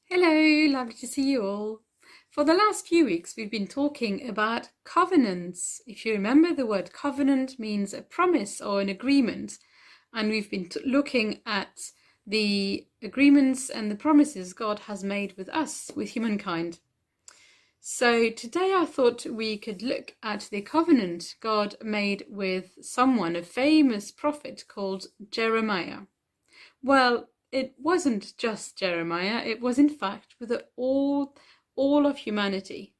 Hello, lovely to see you all. For the last few weeks, we've been talking about covenants. If you remember, the word covenant means a promise or an agreement, and we've been looking at the agreements and the promises God has made with us, with humankind. So today I thought we could look at the covenant God made with someone, a famous prophet called Jeremiah. Well, it wasn't just Jeremiah, it was in fact with all of humanity.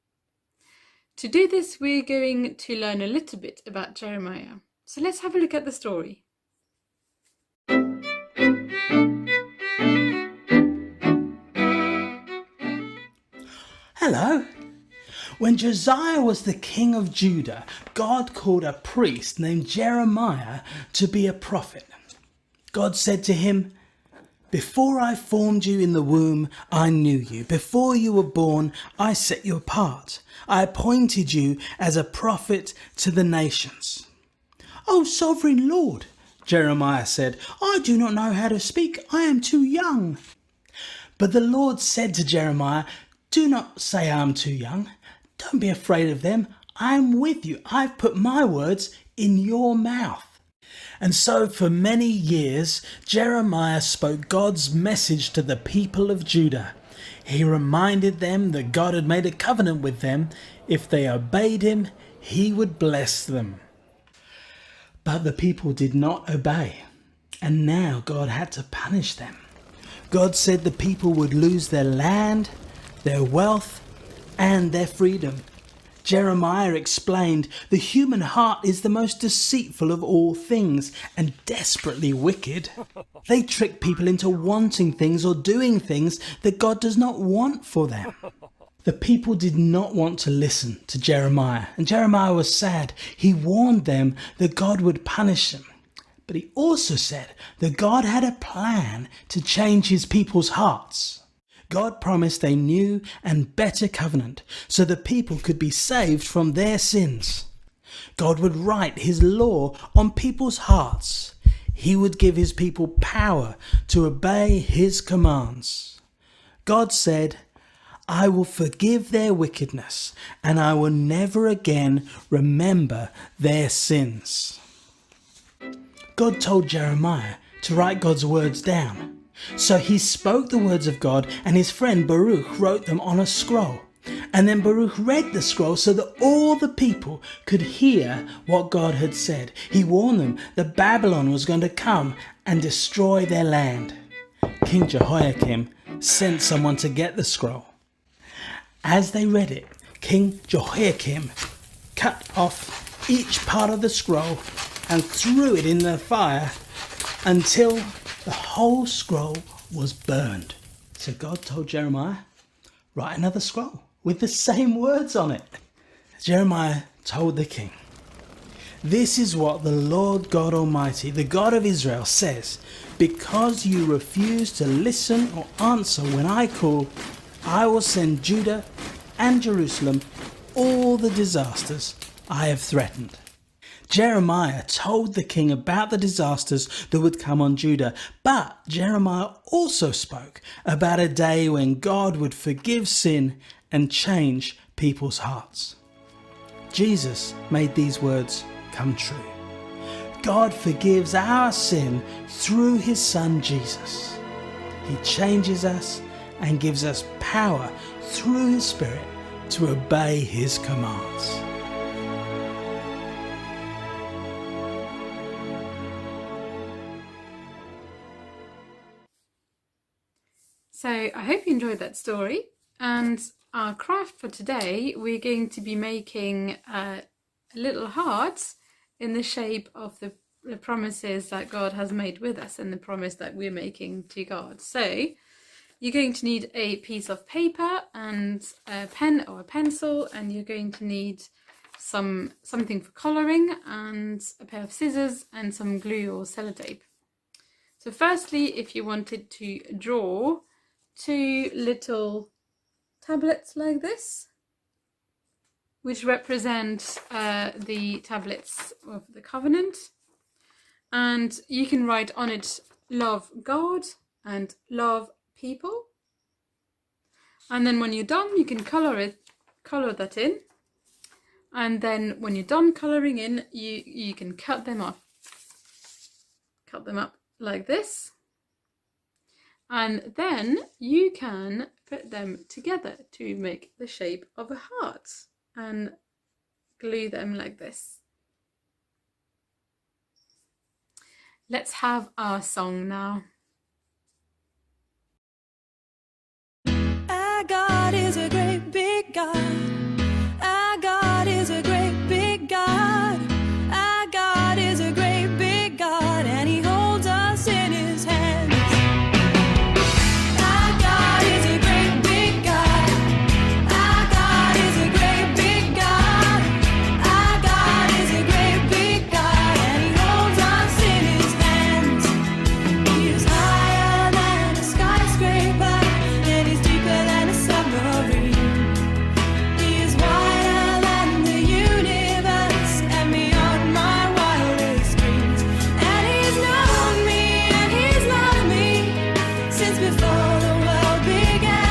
To do this, we're going to learn a little bit about Jeremiah. So let's have a look at the story. Hello. When Josiah was the king of Judah, God called a priest named Jeremiah to be a prophet. God said to him, "Before I formed you in the womb, I knew you. Before you were born, I set you apart. I appointed you as a prophet to the nations." "Oh, sovereign Lord," Jeremiah said, "I do not know how to speak. I am too young." But the Lord said to Jeremiah, "Do not say I am too young. Don't be afraid of them. I am with you. I've put my words in your mouth." And so for many years, Jeremiah spoke God's message to the people of Judah. He reminded them that God had made a covenant with them. If they obeyed him, he would bless them. But the people did not obey, and now God had to punish them. God said the people would lose their land, their wealth, and their freedom. Jeremiah explained, "The human heart is the most deceitful of all things and desperately wicked." They trick people into wanting things or doing things that God does not want for them. The people did not want to listen to Jeremiah, and Jeremiah was sad. He warned them that God would punish them. But he also said that God had a plan to change his people's hearts. God promised a new and better covenant so the people could be saved from their sins. God would write his law on people's hearts. He would give his people power to obey his commands. God said, "I will forgive their wickedness, and I will never again remember their sins." God told Jeremiah to write God's words down. So he spoke the words of God, and his friend Baruch wrote them on a scroll. And then Baruch read the scroll so that all the people could hear what God had said. He warned them that Babylon was going to come and destroy their land. King Jehoiakim sent someone to get the scroll. As they read it, King Jehoiakim cut off each part of the scroll and threw it in the fire until the whole scroll was burned. So God told Jeremiah, "Write another scroll with the same words on it." Jeremiah told the king, "This is what the Lord God Almighty, the God of Israel, says. Because you refuse to listen or answer when I call, I will send Judah and Jerusalem all the disasters I have threatened." Jeremiah told the king about the disasters that would come on Judah, but Jeremiah also spoke about a day when God would forgive sin and change people's hearts. Jesus made these words come true. God forgives our sin through his Son Jesus. He changes us and gives us power through his Spirit to obey his commands. So I hope you enjoyed that story. And our craft for today, we're going to be making little hearts in the shape of the promises that God has made with us and the promise that we're making to God. So you're going to need a piece of paper and a pen or a pencil, and you're going to need something for colouring and a pair of scissors and some glue or sellotape. So firstly, if you wanted to draw two little tablets like this, which represent the tablets of the covenant, and you can write on it, "Love God" and "Love people." And then when you're done, you can color that in. And then when you're done colouring in, you can cut them off. Cut them up like this. And then you can put them together to make the shape of a heart and glue them like this. Let's have our song now. Our God is a great big God. Our God is a great big God. Our God is a great big God, and He holds us in His hands. Our God is a great big God. Our God is a great big God. Our God is a great big God, and He holds us in His hands. He is higher than a skyscraper, and He's deeper than a submarine. He is wider than the universe and beyond my wildest dreams. And He's known me and He's loved me since before the world began.